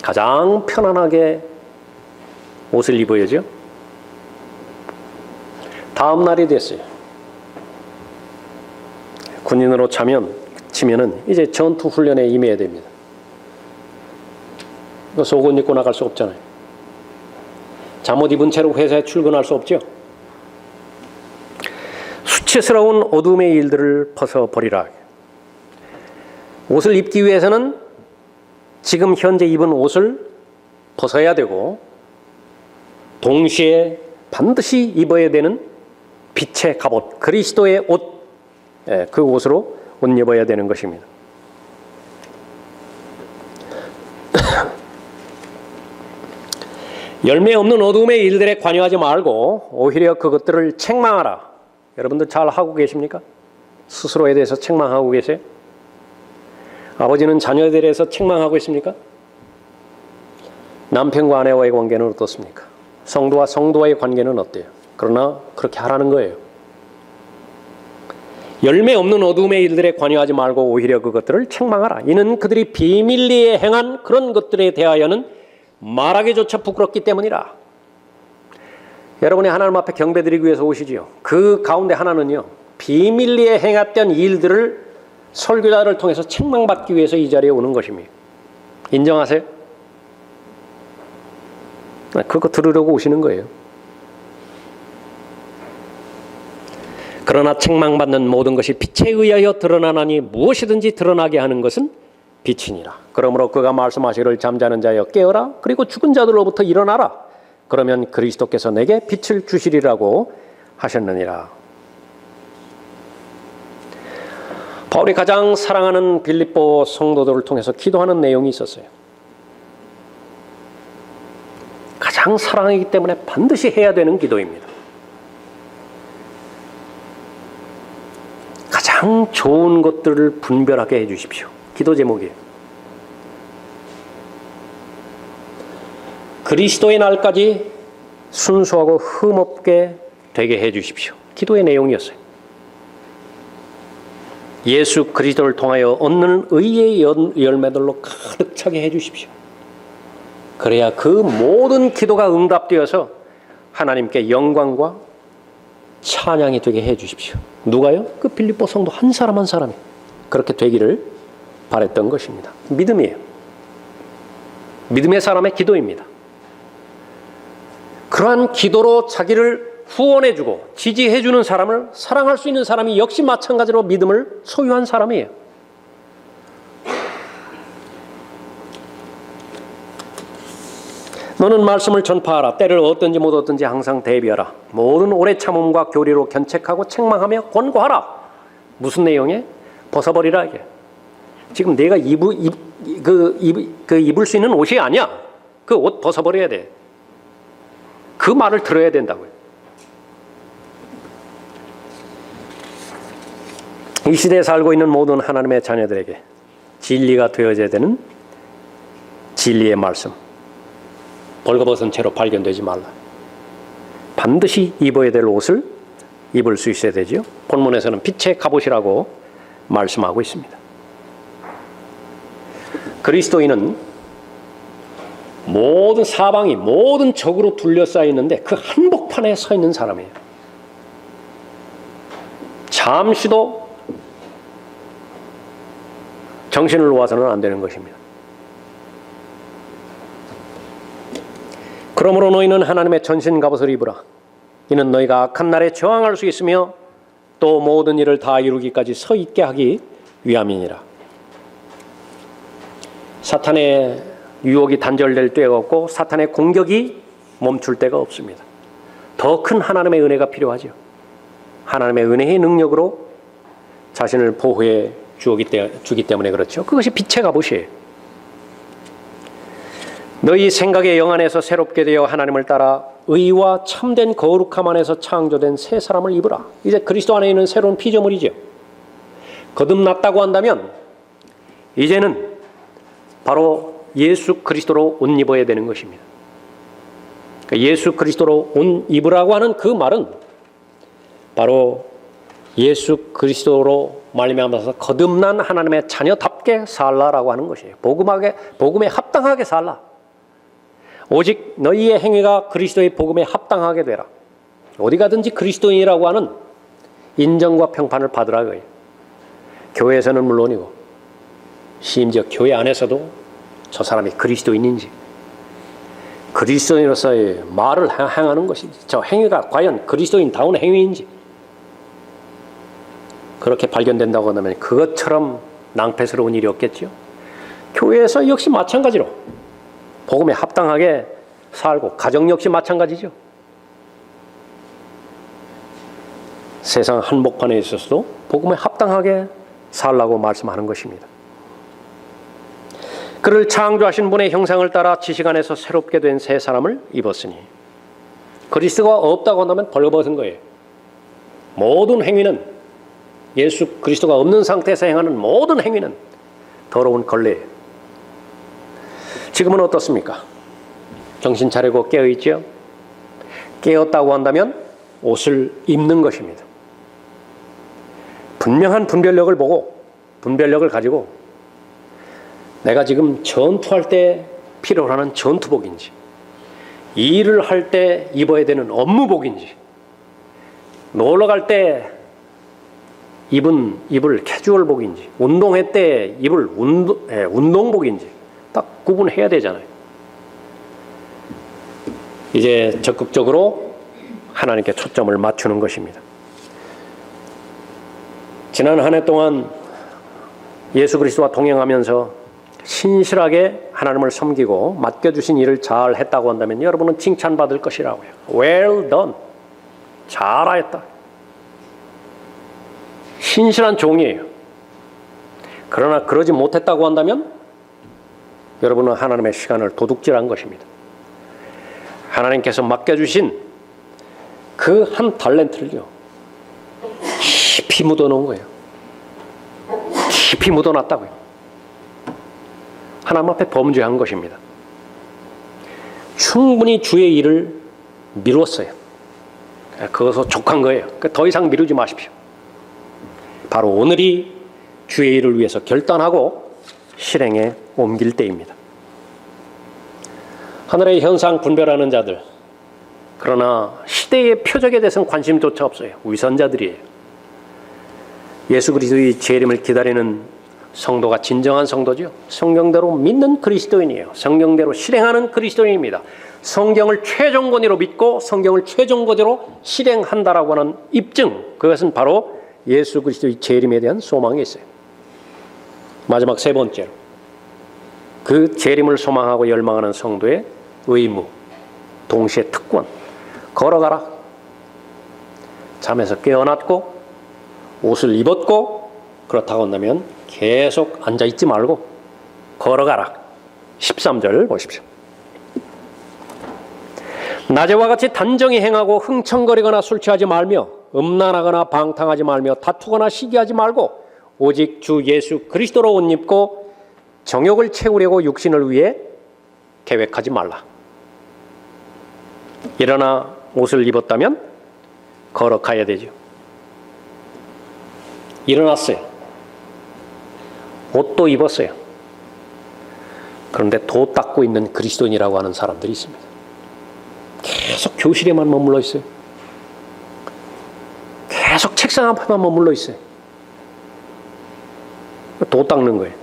가장 편안하게 옷을 입어야죠. 다음 날이 됐어요. 군인으로 치면은 이제 전투 훈련에 임해야 됩니다. 속옷 입고 나갈 수 없잖아요. 잠옷 입은 채로 회사에 출근할 수 없죠. 수치스러운 어둠의 일들을 벗어버리라. 옷을 입기 위해서는 지금 현재 입은 옷을 벗어야 되고 동시에 반드시 입어야 되는 빛의 갑옷, 그리스도의 옷, 그 옷으로 옷 입어야 되는 것입니다. 열매 없는 어둠의 일들에 관여하지 말고 오히려 그것들을 책망하라. 여러분들 잘 하고 계십니까? 스스로에 대해서 책망하고 계세요? 아버지는 자녀에 대해서 책망하고 있습니까? 남편과 아내와의 관계는 어떻습니까? 성도와 성도와의 관계는 어때요? 그러나 그렇게 하라는 거예요. 열매 없는 어둠의 일들에 관여하지 말고 오히려 그것들을 책망하라. 이는 그들이 비밀리에 행한 그런 것들에 대하여는 말하기조차 부끄럽기 때문이라. 여러분이 하나님 앞에 경배드리기 위해서 오시지요. 그 가운데 하나는요, 비밀리에 행했던 일들을 설교자를 통해서 책망받기 위해서 이 자리에 오는 것입니다. 인정하세요? 그거 들으려고 오시는 거예요. 그러나 책망받는 모든 것이 빛에 의하여 드러나나니 무엇이든지 드러나게 하는 것은 빛이니라. 그러므로 그가 말씀하시기를 잠자는 자여 깨어라. 그리고 죽은 자들로부터 일어나라. 그러면 그리스도께서 내게 빛을 주시리라고 하셨느니라. 바울이 가장 사랑하는 빌립보 성도들을 통해서 기도하는 내용이 있었어요. 가장 사랑하기 때문에 반드시 해야 되는 기도입니다. 가장 좋은 것들을 분별하게 해 주십시오. 기도 제목이에요. 그리스도의 날까지 순수하고 흠없게 되게 해 주십시오. 기도의 내용이었어요. 예수 그리스도를 통하여 얻는 의의 열매들로 가득 차게 해 주십시오. 그래야 그 모든 기도가 응답되어서 하나님께 영광과 찬양이 되게 해 주십시오. 누가요? 그 빌립보 성도 한 사람 한 사람이 그렇게 되기를 바랬던 것입니다. 믿음이에요. 믿음의 사람의 기도입니다. 그러한 기도로 자기를 후원해주고 지지해주는 사람을 사랑할 수 있는 사람이 역시 마찬가지로 믿음을 소유한 사람이에요. 너는 말씀을 전파하라. 때를 얻든지 못 얻든지 항상 대비하라. 모든 오래 참음과 교리로 견책하고 책망하며 권고하라. 무슨 내용에? 벗어버리라 이게. 지금 내가 입을 수 있는 옷이 아니야. 그 옷 벗어버려야 돼. 그 말을 들어야 된다고요. 이 시대에 살고 있는 모든 하나님의 자녀들에게 진리가 되어져야 되는 진리의 말씀. 벌거벗은 채로 발견되지 말라. 반드시 입어야 될 옷을 입을 수 있어야 되지요. 본문에서는 빛의 갑옷이라고 말씀하고 있습니다. 그리스도인은 모든 사방이 모든 적으로 둘러싸여 있는데 그 한복판에 서 있는 사람이에요. 잠시도 정신을 놓아서는 안 되는 것입니다. 그러므로 너희는 하나님의 전신 갑옷을 입으라. 이는 너희가 악한 날에 저항할 수 있으며 또 모든 일을 다 이루기까지 서 있게 하기 위함이니라. 사탄의 유혹이 단절될 때가 없고 사탄의 공격이 멈출 때가 없습니다. 더 큰 하나님의 은혜가 필요하죠. 하나님의 은혜의 능력으로 자신을 보호해 주기 때문에 그렇죠. 그것이 빛의 갑옷이에요. 너희 생각의 영 안에서 새롭게 되어 하나님을 따라 의와 참된 거룩함 안에서 창조된 새 사람을 입으라. 이제 그리스도 안에 있는 새로운 피조물이죠. 거듭났다고 한다면 이제는 바로 예수 그리스도로 옷 입어야 되는 것입니다. 예수 그리스도로 옷 입으라고 하는 그 말은 바로 예수 그리스도로 말미암아서 거듭난 하나님의 자녀답게 살라라고 하는 것이에요. 복음에 합당하게 살라. 오직 너희의 행위가 그리스도의 복음에 합당하게 되라. 어디 가든지 그리스도인이라고 하는 인정과 평판을 받으라 거예요. 교회에서는 물론이고 심지어 교회 안에서도 저 사람이 그리스도인인지 그리스도인으로서의 말을 행하는 것인지 저 행위가 과연 그리스도인다운 행위인지 그렇게 발견된다고 한다면 그것처럼 낭패스러운 일이었겠죠. 교회에서 역시 마찬가지로 복음에 합당하게 살고, 가정 역시 마찬가지죠. 세상 한복판에 있어서도 복음에 합당하게 살라고 말씀하는 것입니다. 그를 창조하신 분의 형상을 따라 지식 안에서 새롭게 된 새 사람을 입었으니, 그리스도가 없다고 한다면 벌거벗은 거예요. 모든 행위는, 예수 그리스도가 없는 상태에서 행하는 모든 행위는 더러운 걸레예요. 지금은 어떻습니까? 정신 차리고 깨어있죠? 깨었다고 한다면 옷을 입는 것입니다. 분명한 분별력을 보고, 분별력을 가지고 내가 지금 전투할 때 필요로 하는 전투복인지, 일을 할 때 입어야 되는 업무복인지, 놀러 갈 때 입을 캐주얼복인지, 운동회 때 입을 운동복인지 딱 구분해야 되잖아요. 이제 적극적으로 하나님께 초점을 맞추는 것입니다. 지난 한 해 동안 예수 그리스도와 동행하면서 신실하게 하나님을 섬기고 맡겨주신 일을 잘 했다고 한다면 여러분은 칭찬받을 것이라고요. Well done. 잘하였다. 신실한 종이에요. 그러나 그러지 못했다고 한다면 여러분은 하나님의 시간을 도둑질한 것입니다. 하나님께서 맡겨주신 그 한 달란트를요, 깊이 묻어놓은 거예요. 깊이 묻어놨다고요. 하나님 앞에 범죄한 것입니다. 충분히 주의 일을 미뤘어요. 그것은 족한 거예요. 더 이상 미루지 마십시오. 바로 오늘이 주의 일을 위해서 결단하고 실행에 옮길 때입니다. 하늘의 현상 분별하는 자들, 그러나 시대의 표적에 대해서는 관심조차 없어요. 위선자들이에요. 예수 그리스도의 재림을 기다리는 성도가 진정한 성도죠. 성경대로 믿는 그리스도인이에요. 성경대로 실행하는 그리스도인입니다. 성경을 최종 권위로 믿고 성경을 최종 권위로 실행한다라고 하는 입증, 그것은 바로 예수 그리스도의 재림에 대한 소망이 있어요. 마지막 세 번째로, 그 재림을 소망하고 열망하는 성도의 의무, 동시에 특권, 걸어가라. 잠에서 깨어났고 옷을 입었고 그렇다고 한다면 계속 앉아있지 말고 걸어가라. 13절 보십시오. 낮에와 같이 단정히 행하고 흥청거리거나 술 취하지 말며 음란하거나 방탕하지 말며 다투거나 시기하지 말고 오직 주 예수 그리스도로 옷 입고 정욕을 채우려고 육신을 위해 계획하지 말라. 일어나 옷을 입었다면 걸어가야 되죠. 일어났어요. 옷도 입었어요. 그런데 도 닦고 있는 그리스도인이라고 하는 사람들이 있습니다. 계속 교실에만 머물러 있어요. 계속 책상 앞에만 머물러 있어요. 도 닦는 거예요.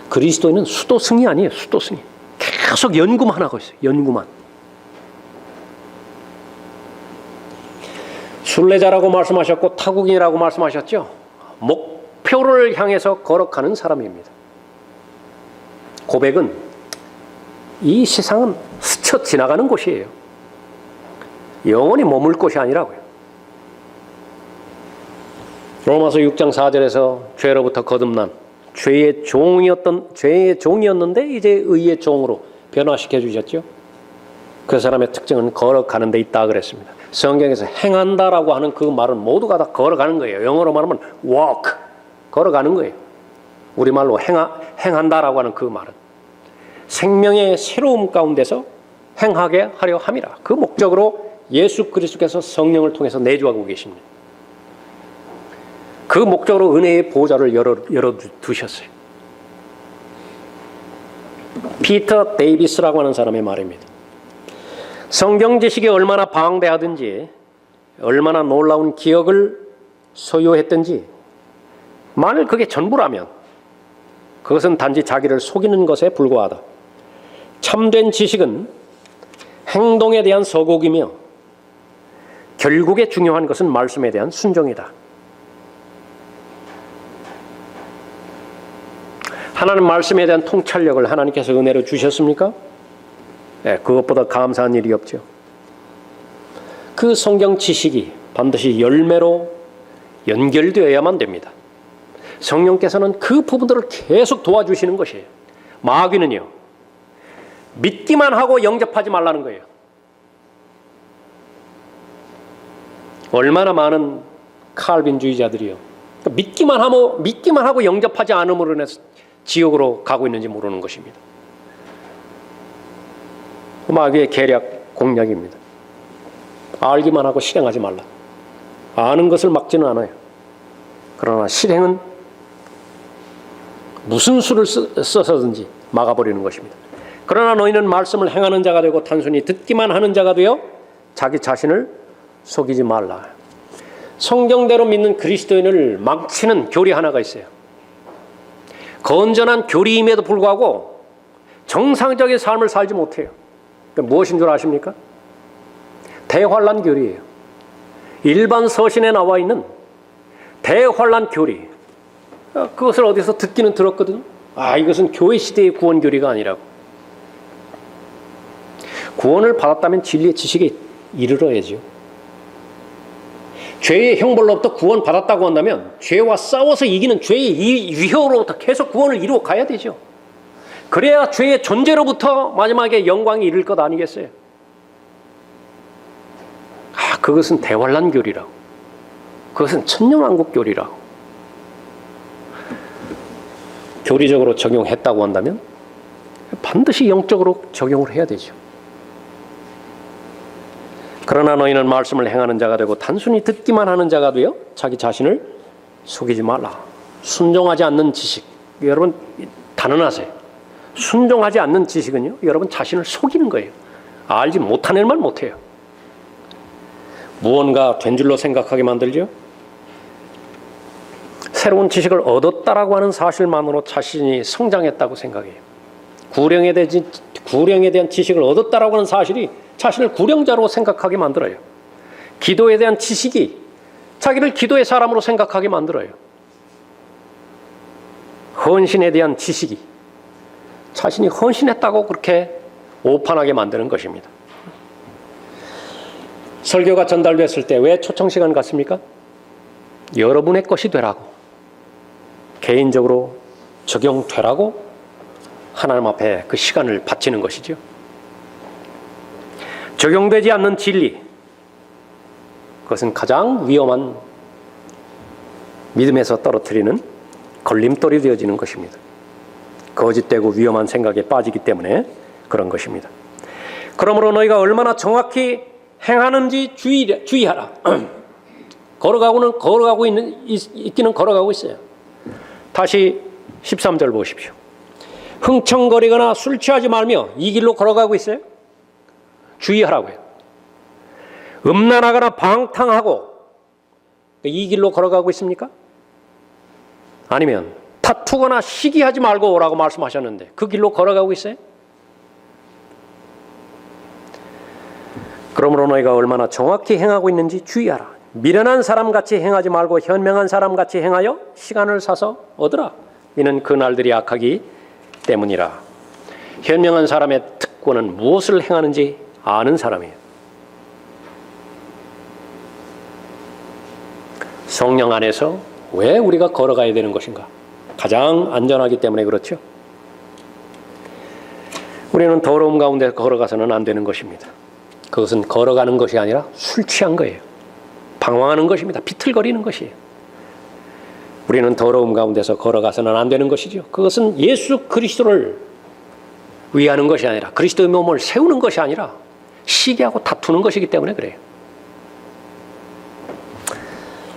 그리스도인은 수도승이 아니에요. 수도승이. 계속 연구만 하고 있어요. 연구만. 순례자라고 말씀하셨고 타국인이라고 말씀하셨죠. 목표를 향해서 걸어가는 사람입니다. 고백은 이 세상은 스쳐 지나가는 곳이에요. 영원히 머물 곳이 아니라고요. 로마서 6장 4절에서 죄로부터 거듭난 죄의 종이었는데 이제 의의 종으로 변화시켜 주셨죠. 그 사람의 특징은 걸어가는 데 있다 그랬습니다. 성경에서 행한다라고 하는 그 말은 모두가 다 걸어가는 거예요. 영어로 말하면 walk, 걸어가는 거예요. 우리말로 행한다라고 하는 그 말은 생명의 새로움 가운데서 행하게 하려 함이라. 그 목적으로 예수 그리스도께서 성령을 통해서 내주하고 계십니다. 그 목적으로 은혜의 보좌를 열어두셨어요. 피터 데이비스라고 하는 사람의 말입니다. 성경 지식이 얼마나 방대하든지 얼마나 놀라운 기억을 소유했든지 만일 그게 전부라면 그것은 단지 자기를 속이는 것에 불과하다. 참된 지식은 행동에 대한 서곡이며 결국에 중요한 것은 말씀에 대한 순종이다. 하나님 말씀에 대한 통찰력을 하나님께서 은혜로 주셨습니까? 네, 그것보다 감사한 일이 없죠. 그 성경 지식이 반드시 열매로 연결되어야만 됩니다. 성령께서는 그 부분들을 계속 도와주시는 것이에요. 마귀는요, 믿기만 하고 영접하지 말라는 거예요. 얼마나 많은 칼빈주의자들이요, 믿기만 하고 영접하지 않음으로 인해서 지옥으로 가고 있는지 모르는 것입니다. 마귀의 계략 공략입니다. 알기만 하고 실행하지 말라. 아는 것을 막지는 않아요. 그러나 실행은 무슨 수를 써서든지 막아버리는 것입니다. 그러나 너희는 말씀을 행하는 자가 되고 단순히 듣기만 하는 자가 되어 자기 자신을 속이지 말라. 성경대로 믿는 그리스도인을 망치는 교리 하나가 있어요. 건전한 교리임에도 불구하고 정상적인 삶을 살지 못해요. 무엇인 줄 아십니까? 대환란 교리예요. 일반 서신에 나와 있는 대환란 교리. 그것을 어디서 듣기는 들었거든요. 이것은 교회 시대의 구원 교리가 아니라고. 구원을 받았다면 진리의 지식에 이르러야죠. 죄의 형벌로부터 구원 받았다고 한다면 죄와 싸워서 이기는 죄의 위협으로부터 계속 구원을 이루어 가야 되죠. 그래야 죄의 존재로부터 마지막에 영광이 이를 것 아니겠어요? 그것은 대환란 교리라고. 그것은 천년왕국 교리라고. 교리적으로 적용했다고 한다면 반드시 영적으로 적용을 해야 되죠. 그러나 너희는 말씀을 행하는 자가 되고 단순히 듣기만 하는 자가 되어 자기 자신을 속이지 말라. 순종하지 않는 지식. 여러분 단언하세요. 순종하지 않는 지식은요, 여러분 자신을 속이는 거예요. 알지 못하는 말 못해요. 무언가 된 줄로 생각하게 만들죠. 새로운 지식을 얻었다라고 하는 사실만으로 자신이 성장했다고 생각해요. 구령에 대한 지식을 얻었다라고 하는 사실이 자신을 구령자로 생각하게 만들어요. 기도에 대한 지식이 자기를 기도의 사람으로 생각하게 만들어요. 헌신에 대한 지식이 자신이 헌신했다고 그렇게 오판하게 만드는 것입니다. 설교가 전달됐을 때 왜 초청시간 갖습니까? 여러분의 것이 되라고, 개인적으로 적용되라고 하나님 앞에 그 시간을 바치는 것이죠. 적용되지 않는 진리, 그것은 가장 위험한 믿음에서 떨어뜨리는 걸림돌이 되어지는 것입니다. 거짓되고 위험한 생각에 빠지기 때문에 그런 것입니다. 그러므로 너희가 얼마나 정확히 행하는지 주의하라. 있기는 걸어가고 있어요. 다시 13절 보십시오. 흥청거리거나 술 취하지 말며 이 길로 걸어가고 있어요. 주의하라고요. 음란하거나 방탕하고 이 길로 걸어가고 있습니까? 아니면 다투거나 시기하지 말고 오라고 말씀하셨는데 그 길로 걸어가고 있어요? 그러므로 너희가 얼마나 정확히 행하고 있는지 주의하라. 미련한 사람같이 행하지 말고 현명한 사람같이 행하여 시간을 사서 얻으라. 이는 그 날들이 악하기 때문이라. 현명한 사람의 특권은 무엇을 행하는지 아는 사람이에요. 성령 안에서 왜 우리가 걸어가야 되는 것인가? 가장 안전하기 때문에 그렇죠. 우리는 더러움 가운데 걸어가서는 안 되는 것입니다. 그것은 걸어가는 것이 아니라 술 취한 거예요. 방황하는 것입니다. 비틀거리는 것이에요. 우리는 더러움 가운데서 걸어가서는 안 되는 것이죠. 그것은 예수 그리스도를 위하는 것이 아니라, 그리스도의 몸을 세우는 것이 아니라 시기하고 다투는 것이기 때문에 그래요.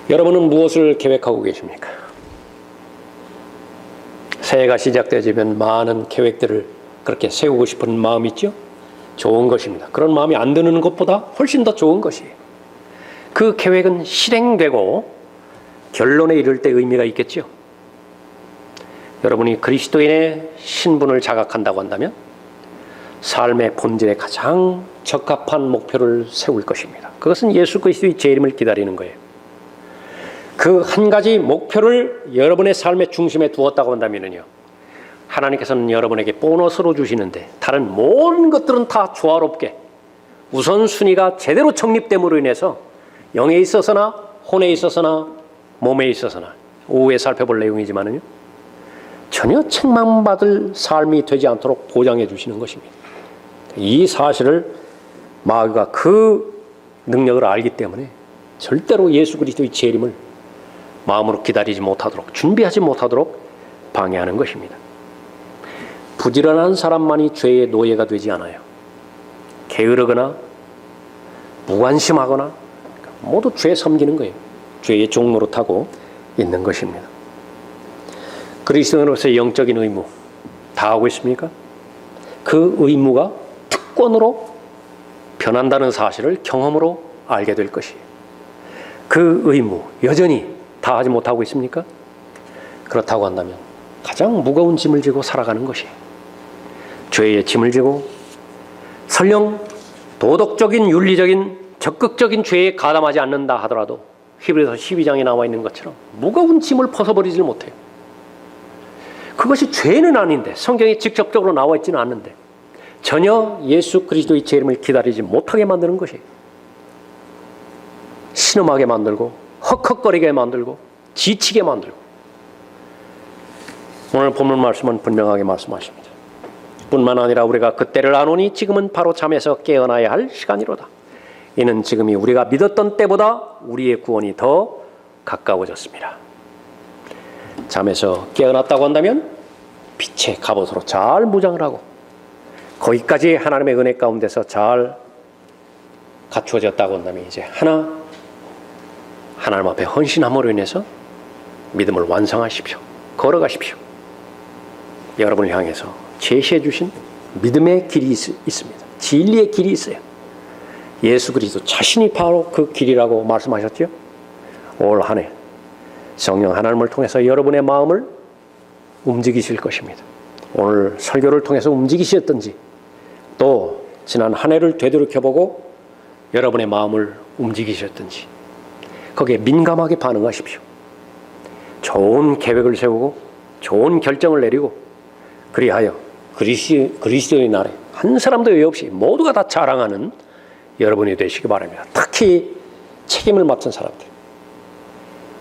여러분은 무엇을 계획하고 계십니까? 새해가 시작되어지면 많은 계획들을 그렇게 세우고 싶은 마음이 있죠? 좋은 것입니다. 그런 마음이 안 드는 것보다 훨씬 더 좋은 것이에요. 그 계획은 실행되고 결론에 이를 때 의미가 있겠죠. 여러분이 그리스도인의 신분을 자각한다고 한다면 삶의 본질에 가장 적합한 목표를 세울 것입니다. 그것은 예수 그리스도의 재림을 기다리는 거예요. 그 한 가지 목표를 여러분의 삶의 중심에 두었다고 한다면요, 하나님께서는 여러분에게 보너스로 주시는데 다른 모든 것들은 다 조화롭게 우선순위가 제대로 정립됨으로 인해서 영에 있어서나 혼에 있어서나 몸에 있어서나 오후에 살펴볼 내용이지만은요, 전혀 책망받을 삶이 되지 않도록 보장해 주시는 것입니다. 이 사실을 마귀가 그 능력을 알기 때문에 절대로 예수 그리스도의 재림을 마음으로 기다리지 못하도록, 준비하지 못하도록 방해하는 것입니다. 부지런한 사람만이 죄의 노예가 되지 않아요. 게으르거나 무관심하거나 모두 죄 섬기는 거예요. 죄의 종노릇하고 있는 것입니다. 그리스도인으로서의 영적인 의무 다 하고 있습니까? 그 의무가 특권으로 변한다는 사실을 경험으로 알게 될 것이에요. 그 의무 여전히 다 하지 못하고 있습니까? 그렇다고 한다면 가장 무거운 짐을 지고 살아가는 것이에요. 죄의 짐을 지고 설령 도덕적인 윤리적인 적극적인 죄에 가담하지 않는다 하더라도 히브리서 12장에 나와 있는 것처럼 무거운 짐을 벗어버리질 못해요. 그것이 죄는 아닌데, 성경에 직접적으로 나와 있지는 않는데 전혀 예수 그리스도의 재림을 기다리지 못하게 만드는 것이에요. 신음하게 만들고 헉헉거리게 만들고 지치게 만들고. 오늘 본문 말씀은 분명하게 말씀하십니다. 뿐만 아니라 우리가 그때를 아노니 지금은 바로 잠에서 깨어나야 할 시간이로다. 이는 지금이 우리가 믿었던 때보다 우리의 구원이 더 가까워졌습니다. 잠에서 깨어났다고 한다면 빛의 갑옷으로 잘 무장을 하고 거기까지 하나님의 은혜 가운데서 잘 갖추어졌다고 한다면 이제 하나님 앞에 헌신함으로 인해서 믿음을 완성하십시오. 걸어가십시오. 여러분을 향해서 제시해 주신 믿음의 길이 있습니다. 진리의 길이 있어요. 예수 그리스도 자신이 바로 그 길이라고 말씀하셨죠. 올 한 해 성령 하나님을 통해서 여러분의 마음을 움직이실 것입니다. 오늘 설교를 통해서 움직이셨든지 또 지난 한 해를 되돌이켜보고 여러분의 마음을 움직이셨든지 거기에 민감하게 반응하십시오. 좋은 계획을 세우고 좋은 결정을 내리고 그리하여 그리스도의 날에 한 사람도 외 없이 모두가 다 자랑하는 여러분이 되시기 바랍니다. 특히 책임을 맡은 사람들,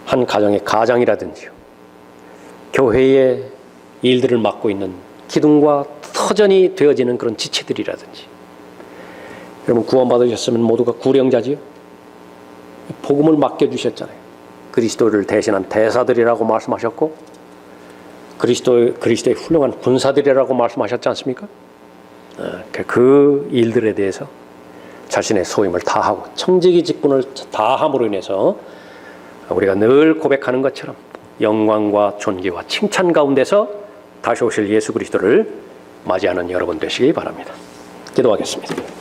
한 가정의 가장이라든지요, 교회의 일들을 맡고 있는 기둥과 터전이 되어지는 그런 지체들이라든지. 여러분 구원받으셨으면 모두가 구령자지요. 복음을 맡겨주셨잖아요. 그리스도를 대신한 대사들이라고 말씀하셨고 그리스도의 훌륭한 군사들이라고 말씀하셨지 않습니까? 그 일들에 대해서 자신의 소임을 다하고 청지기 직분을 다함으로 인해서 우리가 늘 고백하는 것처럼 영광과 존귀와 칭찬 가운데서 다시 오실 예수 그리스도를 맞이하는 여러분 되시기 바랍니다. 기도하겠습니다.